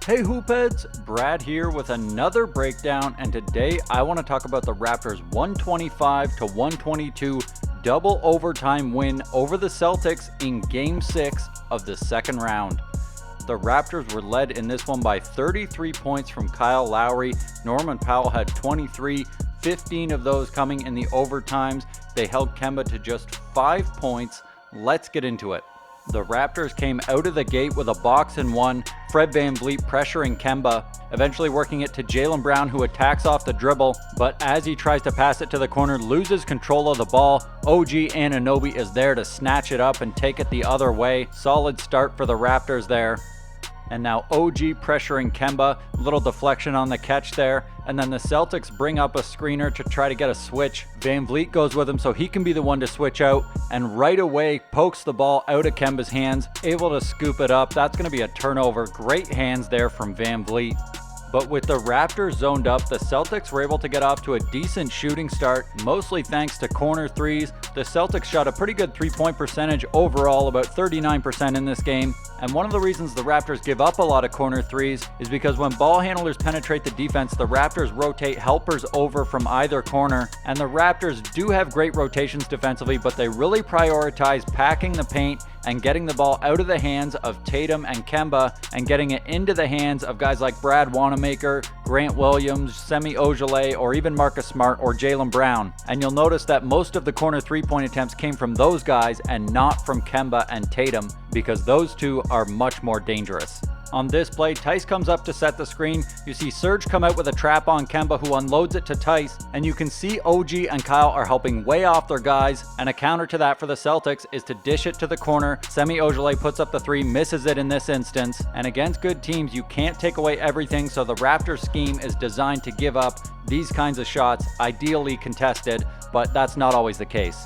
Hey Hoopheads, Brad here with another breakdown, and today I want to talk about the Raptors' 125-122 double overtime win over the Celtics in Game 6 of the second round. The Raptors were led in this one by 33 points from Kyle Lowry. Norman Powell had 23, 15 of those coming in the overtimes. They held Kemba to just 5 points. Let's get into it. The Raptors came out of the gate with a box and one, Fred VanVleet pressuring Kemba, eventually working it to Jaylen Brown, who attacks off the dribble, but as he tries to pass it to the corner, loses control of the ball. OG Anunoby is there to snatch it up and take it the other way. Solid start for the Raptors there. And now OG pressuring Kemba, little deflection on the catch there, and then the Celtics bring up a screener to try to get a switch. VanVleet goes with him so he can be the one to switch out, and right away pokes the ball out of Kemba's hands, able to scoop it up. That's going to be a turnover. Great hands there from VanVleet. But with the Raptors zoned up, the Celtics were able to get off to a decent shooting start, mostly thanks to corner threes. The Celtics shot a pretty good three-point percentage overall, about 39% in this game. And one of the reasons the Raptors give up a lot of corner threes is because when ball handlers penetrate the defense, the Raptors rotate helpers over from either corner. And the Raptors do have great rotations defensively, but they really prioritize packing the paint and getting the ball out of the hands of Tatum and Kemba and getting it into the hands of guys like Brad Wanamaker, Grant Williams, Semi Ojeleye, or even Marcus Smart or Jaylen Brown. And you'll notice that most of the corner three-point attempts came from those guys and not from Kemba and Tatum, because those two are much more dangerous. On this play, Tice comes up to set the screen. You see Serge come out with a trap on Kemba, who unloads it to Tice, and you can see OG and Kyle are helping way off their guys, and a counter to that for the Celtics is to dish it to the corner. Semi Ojeleye puts up the three, misses it in this instance, and against good teams, you can't take away everything, so the Raptors scheme is designed to give up these kinds of shots, ideally contested, but that's not always the case.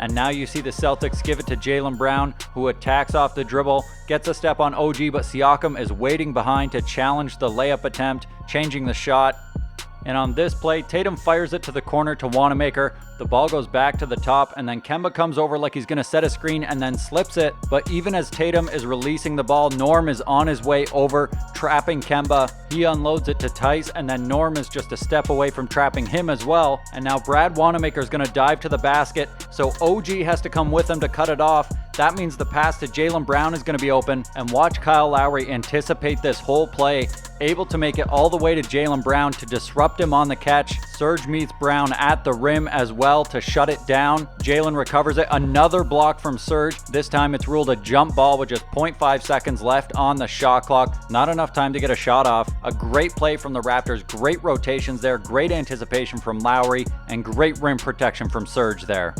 And now you see the Celtics give it to Jaylen Brown, who attacks off the dribble, gets a step on OG, but Siakam is waiting behind to challenge the layup attempt, changing the shot. And on this play, Tatum fires it to the corner to Wanamaker. The ball goes back to the top, and then Kemba comes over like he's going to set a screen and then slips it. But even as Tatum is releasing the ball, Norm is on his way over, trapping Kemba. He unloads it to Tice, and then Norm is just a step away from trapping him as well. And now Brad Wanamaker is going to dive to the basket, so OG has to come with him to cut it off. That means the pass to Jaylen Brown is going to be open, and watch Kyle Lowry anticipate this whole play, able to make it all the way to Jaylen Brown to disrupt him on the catch. Serge meets Brown at the rim as well to shut it down. Jaylen recovers it. Another block from Serge. This time it's ruled a jump ball with just 0.5 seconds left on the shot clock. Not enough time to get a shot off. A great play from the Raptors. Great rotations there. Great anticipation from Lowry, and great rim protection from Serge there.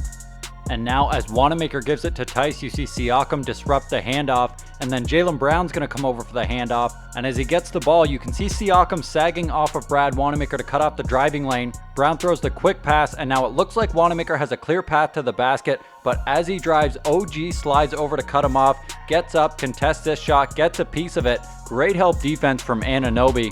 And now as Wanamaker gives it to Tice, you see Siakam disrupt the handoff, and then Jaylen Brown's going to come over for the handoff. And as he gets the ball, you can see Siakam sagging off of Brad Wanamaker to cut off the driving lane. Brown throws the quick pass, and now it looks like Wanamaker has a clear path to the basket, but as he drives, OG slides over to cut him off, gets up, contests this shot, gets a piece of it. Great help defense from Anunoby.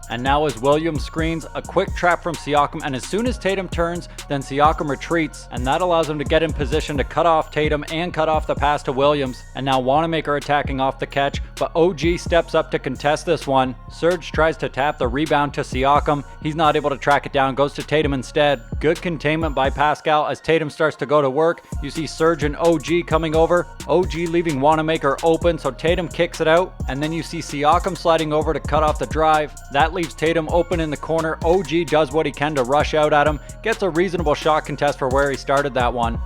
And now as Williams screens, a quick trap from Siakam, and as soon as Tatum turns, then Siakam retreats, and that allows him to get in position to cut off Tatum and cut off the pass to Williams. And now Wanamaker attacking off the catch, but OG steps up to contest this one. Serge tries to tap the rebound to Siakam. He's not able to track it down, goes to Tatum instead. Good containment by Pascal as Tatum starts to go to work. You see Serge and OG coming over. OG leaving Wanamaker open, so Tatum kicks it out, and then you see Siakam sliding over to cut off the drive. That leaves Tatum open in the corner. OG does what he can to rush out at him, gets a reasonable shot contest for where he started that one.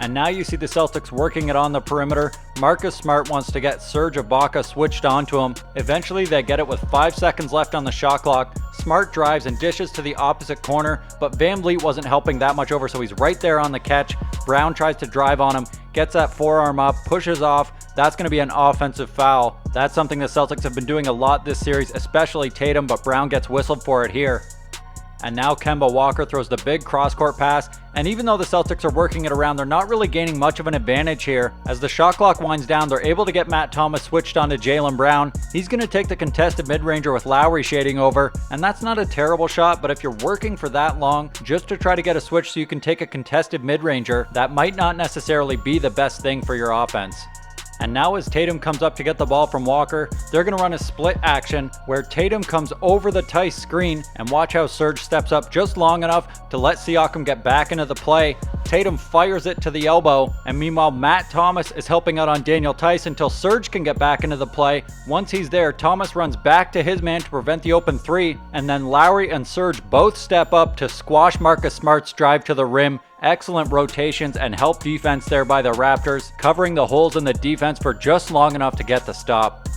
And now you see the Celtics working it on the perimeter. Marcus Smart wants to get Serge Ibaka switched onto him. Eventually they get it with 5 seconds left on the shot clock. Smart drives and dishes to the opposite corner, but VanVleet wasn't helping that much over, so he's right there on the catch. Brown tries to drive on him, gets that forearm up, pushes off. That's going to be an offensive foul. That's something the Celtics have been doing a lot this series, especially Tatum, but Brown gets whistled for it here. And now Kemba Walker throws the big cross-court pass, and even though the Celtics are working it around, they're not really gaining much of an advantage here. As the shot clock winds down, they're able to get Matt Thomas switched onto Jaylen Brown. He's going to take the contested mid-ranger with Lowry shading over, and that's not a terrible shot, but if you're working for that long just to try to get a switch so you can take a contested mid-ranger, that might not necessarily be the best thing for your offense. And now as Tatum comes up to get the ball from Walker, they're going to run a split action where Tatum comes over the Tice screen, and watch how Serge steps up just long enough to let Siakam get back into the play. Tatum fires it to the elbow, and meanwhile Matt Thomas is helping out on Daniel Tice until Serge can get back into the play. Once he's there, Thomas runs back to his man to prevent the open three, and then Lowry and Serge both step up to squash Marcus Smart's drive to the rim. Excellent rotations and help defense there by the Raptors, covering the holes in the defense for just long enough to get the stop.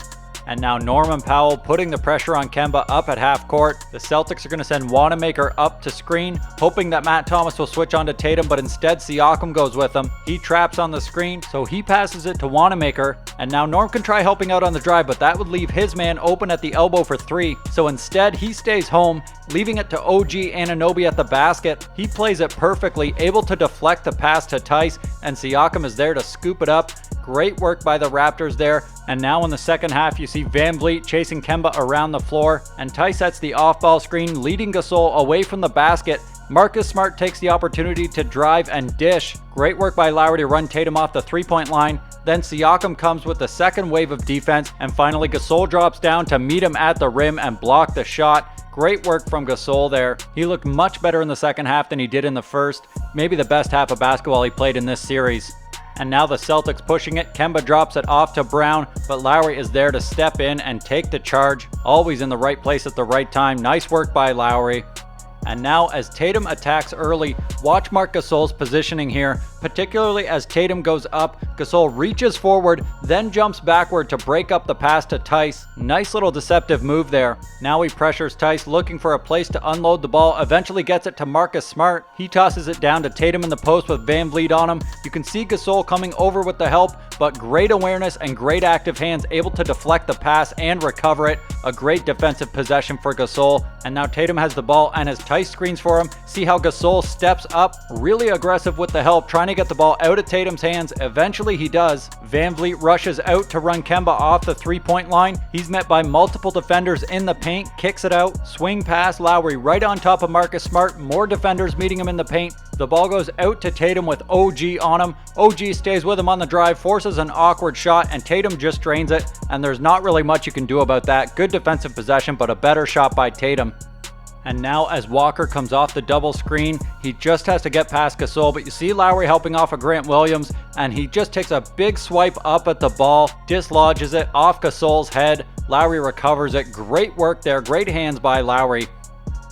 And now Norman Powell putting the pressure on Kemba up at half court. The Celtics are going to send Wanamaker up to screen, hoping that Matt Thomas will switch on to Tatum, but instead Siakam goes with him. He traps on the screen, so he passes it to Wanamaker. And now Norm can try helping out on the drive, but that would leave his man open at the elbow for three. So instead, he stays home, leaving it to OG Anunoby at the basket. He plays it perfectly, able to deflect the pass to Tice, and Siakam is there to scoop it up. Great work by the Raptors there. And now in the second half, you see Van Vliet chasing Kemba around the floor, and Tice sets the off-ball screen, leading Gasol away from the basket. Marcus Smart takes the opportunity to drive and dish. Great work by Lowry to run Tatum off the three-point line. Then Siakam comes with the second wave of defense, and finally Gasol drops down to meet him at the rim and block the shot. Great work from Gasol there. He looked much better in the second half than he did in the first. Maybe the best half of basketball he played in this series. And now the Celtics pushing it. Kemba drops it off to Brown, but Lowry is there to step in and take the charge. Always in the right place at the right time. Nice work by Lowry. And now as Tatum attacks early, watch Marc Gasol's positioning here, particularly as Tatum goes up. Gasol reaches forward, then jumps backward to break up the pass to Tice. Nice little deceptive move there. Now he pressures Tice, looking for a place to unload the ball, eventually gets it to Marcus Smart. He tosses it down to Tatum in the post with Van Vliet on him. You can see Gasol coming over with the help, but great awareness and great active hands, able to deflect the pass and recover it. A great defensive possession for Gasol. And now Tatum has the ball, and as Tice screens for him, see how Gasol steps up, really aggressive with the help, trying to get the ball out of Tatum's hands. Eventually he does. Van Vliet rushes out to run Kemba off the three-point line. He's met by multiple defenders in the paint, kicks it out, swing pass, Lowry right on top of Marcus Smart, more defenders meeting him in the paint. The ball goes out to Tatum with OG on him. OG stays with him on the drive, forces an awkward shot, and Tatum just drains it, and there's not really much you can do about that. Good defensive possession, but a better shot by Tatum. And now as Walker comes off the double screen, he just has to get past Gasol, but you see Lowry helping off of Grant Williams, and he just takes a big swipe up at the ball, dislodges it off Gasol's head. Lowry recovers it. Great work there. Great hands by Lowry.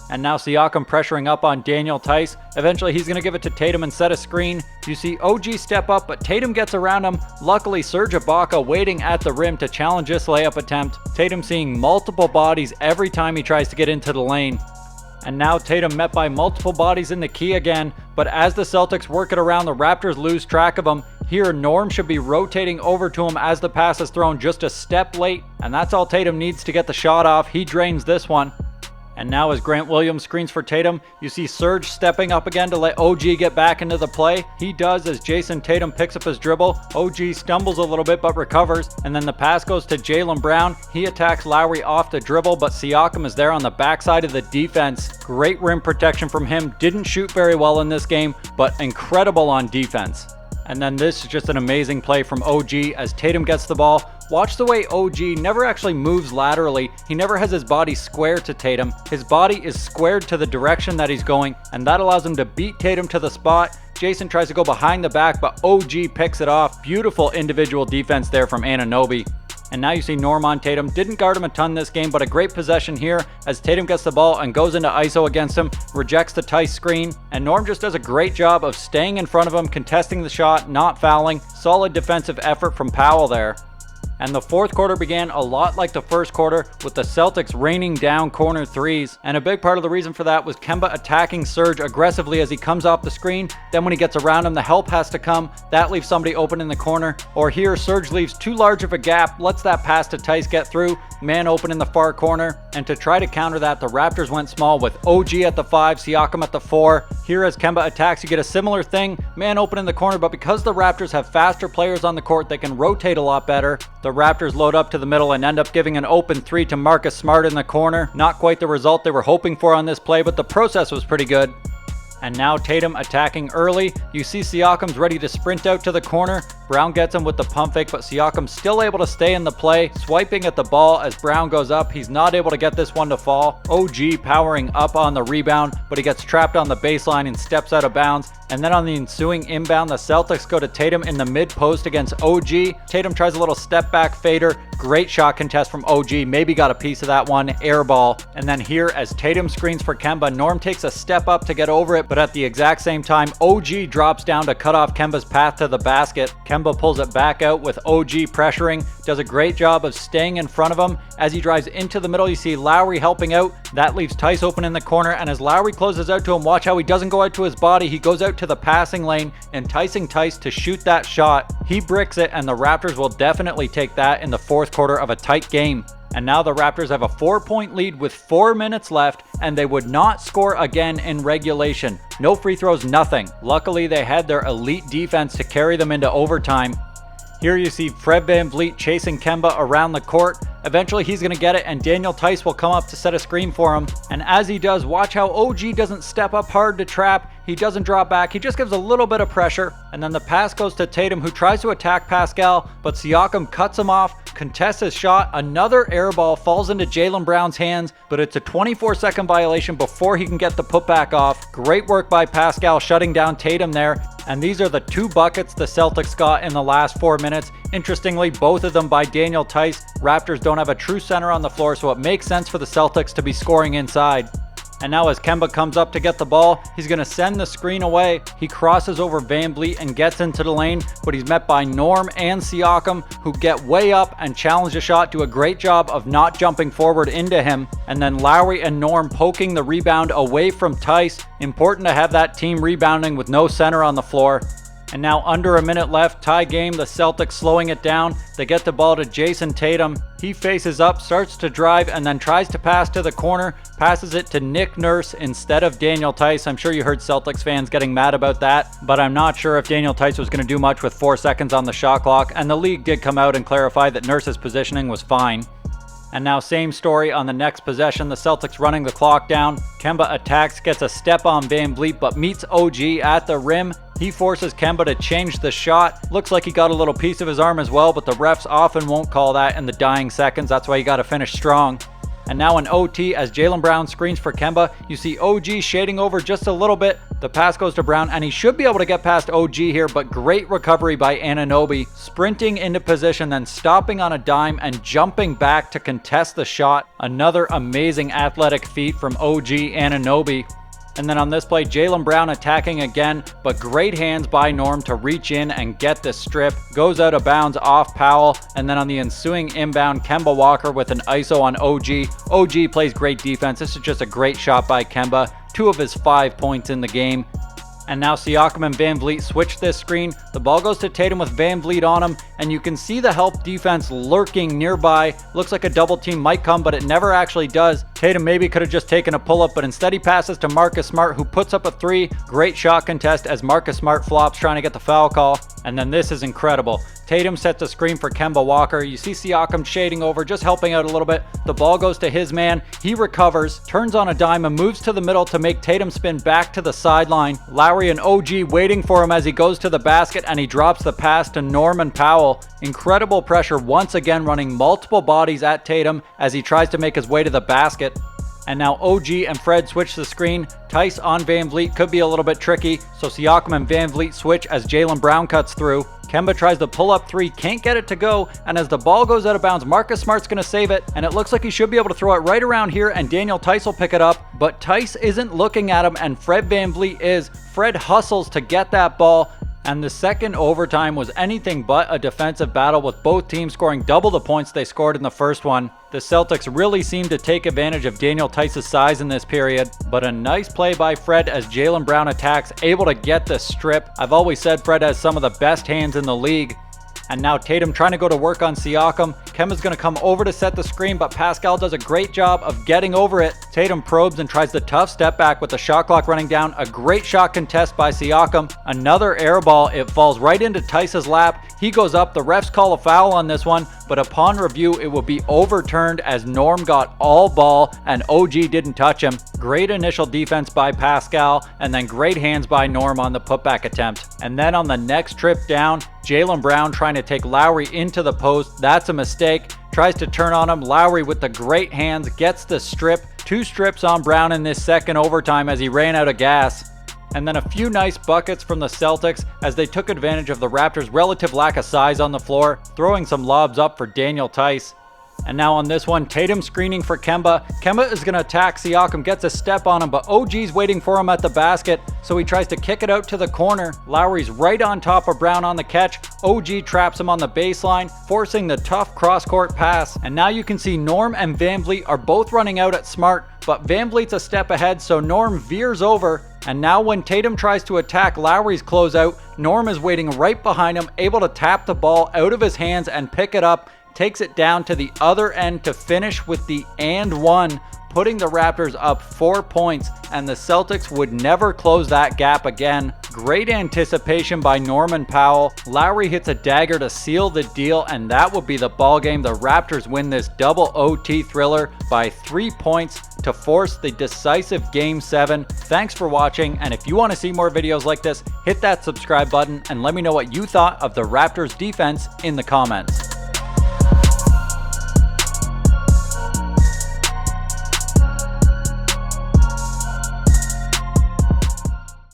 And now Siakam pressuring up on Daniel Tice. Eventually he's going to give it to Tatum and set a screen. You see OG step up, but Tatum gets around him. Luckily Serge Ibaka waiting at the rim to challenge this layup attempt. Tatum seeing multiple bodies every time he tries to get into the lane. And now Tatum met by multiple bodies in the key again, but as the Celtics work it around, the Raptors lose track of him. Here, Norm should be rotating over to him as the pass is thrown just a step late, and that's all Tatum needs to get the shot off. He drains this one. And now as Grant Williams screens for Tatum, you see Serge stepping up again to let OG get back into the play. He does as Jason Tatum picks up his dribble. OG stumbles a little bit but recovers, and then the pass goes to Jaylen Brown. He attacks Lowry off the dribble, but Siakam is there on the backside of the defense. Great rim protection from him. Didn't shoot very well in this game, but incredible on defense. And then this is just an amazing play from OG as Tatum gets the ball. Watch the way OG never actually moves laterally. He never has his body square to Tatum. His body is squared to the direction that he's going, and that allows him to beat Tatum to the spot. Jason tries to go behind the back, but OG picks it off. Beautiful individual defense there from Anunoby. And now you see Norm on Tatum. Didn't guard him a ton this game, but a great possession here as Tatum gets the ball and goes into ISO against him, rejects the Tice screen, and Norm just does a great job of staying in front of him, contesting the shot, not fouling. Solid defensive effort from Powell there. And the fourth quarter began a lot like the first quarter, with the Celtics raining down corner threes. And a big part of the reason for that was Kemba attacking Serge aggressively as he comes off the screen. Then when he gets around him, the help has to come. That leaves somebody open in the corner. Or here, Serge leaves too large of a gap, lets that pass to Tice get through. Man open in the far corner. And to try to counter that, the Raptors went small with OG at the 5, Siakam at the 4. Here as Kemba attacks, you get a similar thing. Man open in the corner, but because the Raptors have faster players on the court, they can rotate a lot better. The Raptors load up to the middle and end up giving an open 3 to Marcus Smart in the corner. Not quite the result they were hoping for on this play, but the process was pretty good. And now Tatum attacking early. You see Siakam's ready to sprint out to the corner. Brown gets him with the pump fake, but Siakam's still able to stay in the play, swiping at the ball as Brown goes up. He's not able to get this one to fall. OG powering up on the rebound, but he gets trapped on the baseline and steps out of bounds. And then on the ensuing inbound, the Celtics go to Tatum in the mid-post against OG. Tatum tries a little step-back fader. Great shot contest from OG. Maybe got a piece of that one. Air ball. And then here, as Tatum screens for Kemba, Norm takes a step up to get over it, but at the exact same time, OG drops down to cut off Kemba's path to the basket. Kemba pulls it back out with OG pressuring. Does a great job of staying in front of him. As he drives into the middle, you see Lowry helping out. That leaves Tice open in the corner, and as Lowry closes out to him, watch how he doesn't go out to his body. He goes out to the passing lane, enticing Tice to shoot that shot. He bricks it, and the Raptors will definitely take that in the fourth quarter of a tight game. And now the Raptors have a 4-point lead with 4 minutes left, and they would not score again in regulation. No free throws, nothing. Luckily, they had their elite defense to carry them into overtime. Here you see Fred VanVleet chasing Kemba around the court. Eventually he's going to get it, and Daniel Tice will come up to set a screen for him. And as he does, watch how OG doesn't step up hard to trap. He doesn't drop back. He just gives a little bit of pressure. And then the pass goes to Tatum, who tries to attack Pascal, but Siakam cuts him off, contests his shot. Another air ball falls into Jaylen Brown's hands, but it's a 24-second violation before he can get the putback off. Great work by Pascal shutting down Tatum there. And these are the 2 buckets the Celtics got in the last 4 minutes. Interestingly, both of them by Daniel Tice. Raptors don't have a true center on the floor, so it makes sense for the Celtics to be scoring inside. And now as Kemba comes up to get the ball, he's going to send the screen away. He crosses over VanVleet and gets into the lane, but he's met by Norm and Siakam, who get way up and challenge the shot, do a great job of not jumping forward into him. And then Lowry and Norm poking the rebound away from Tice. Important to have that team rebounding with no center on the floor. And now under a minute left, tie game, the Celtics slowing it down. They get the ball to Jason Tatum. He faces up, starts to drive, and then tries to pass to the corner. Passes it to Nick Nurse instead of Daniel Tice. I'm sure you heard Celtics fans getting mad about that, but I'm not sure if Daniel Tice was going to do much with 4 seconds on the shot clock, and the league did come out and clarify that Nurse's positioning was fine. And now same story on the next possession, the Celtics running the clock down. Kemba attacks, gets a step on VanVleet, but meets OG at the rim. He forces Kemba to change the shot. Looks like he got a little piece of his arm as well, but the refs often won't call that in the dying seconds. That's why you got to finish strong. And now in OT, as Jaylen Brown screens for Kemba, you see OG shading over just a little bit. The pass goes to Brown, and he should be able to get past OG here, but great recovery by Anunoby, sprinting into position, then stopping on a dime and jumping back to contest the shot. Another amazing athletic feat from OG Anunoby. And then on this play, Jaylen Brown attacking again, but great hands by Norm to reach in and get the strip. Goes out of bounds off Powell, and then on the ensuing inbound, Kemba Walker with an ISO on OG. OG plays great defense. This is just a great shot by Kemba. 2 of his 5 points in the game. And now Siakam and VanVleet switch this screen. The ball goes to Tatum with VanVleet on him, and you can see the help defense lurking nearby. Looks like a double team might come, but it never actually does. Tatum maybe could have just taken a pull-up, but instead he passes to Marcus Smart, who puts up a 3. Great shot contest as Marcus Smart flops trying to get the foul call. And then this is incredible. Tatum sets a screen for Kemba Walker. You see Siakam shading over, just helping out a little bit. The ball goes to his man. He recovers, turns on a dime, and moves to the middle to make Tatum spin back to the sideline. Lowry and OG waiting for him as he goes to the basket, and he drops the pass to Norman Powell. Incredible pressure once again, running multiple bodies at Tatum as he tries to make his way to the basket. And now OG and Fred switch the screen. Tice on VanVleet could be a little bit tricky, so Siakam and VanVleet switch as Jaylen Brown cuts through. Kemba tries to pull up 3, can't get it to go, and as the ball goes out of bounds, Marcus Smart's going to save it, and it looks like he should be able to throw it right around here, and Daniel Tice will pick it up, but Tice isn't looking at him, and Fred VanVleet is. Fred hustles to get that ball, and the second overtime was anything but a defensive battle, with both teams scoring double the points they scored in the first one. The Celtics really seemed to take advantage of Daniel Tice's size in this period, but a nice play by Fred as Jaylen Brown attacks, able to get the strip. I've always said Fred has some of the best hands in the league. And now Tatum trying to go to work on Siakam. Kemba's going to come over to set the screen, but Pascal does a great job of getting over it. Tatum probes and tries the tough step back with the shot clock running down. A great shot contest by Siakam. Another air ball. It falls right into Theis's lap. He goes up. The refs call a foul on this one, but upon review, it will be overturned as Norm got all ball and OG didn't touch him. Great initial defense by Pascal, and then great hands by Norm on the putback attempt. And then on the next trip down, Jaylen Brown trying to take Lowry into the post. That's a mistake. Tries to turn on him. Lowry with the great hands gets the strip. 2 strips on Brown in this second overtime as he ran out of gas. And then a few nice buckets from the Celtics as they took advantage of the Raptors' relative lack of size on the floor, throwing some lobs up for Daniel Theis. And now on this one, Tatum screening for Kemba. Kemba is going to attack Siakam, gets a step on him, but OG's waiting for him at the basket, so he tries to kick it out to the corner. Lowry's right on top of Brown on the catch. OG traps him on the baseline, forcing the tough cross-court pass. And now you can see Norm and VanVleet are both running out at Smart, but VanVleet's a step ahead, so Norm veers over. And now when Tatum tries to attack Lowry's closeout, Norm is waiting right behind him, able to tap the ball out of his hands and pick it up. Takes it down to the other end to finish with the and one, putting the Raptors up 4 points, and the Celtics would never close that gap again. Great anticipation by Norman Powell. Lowry hits a dagger to seal the deal, and that would be the ball game. The Raptors win this double OT thriller by 3 points to force the decisive Game 7. Thanks for watching, and if you want to see more videos like this, hit that subscribe button and let me know what you thought of the Raptors defense in the comments.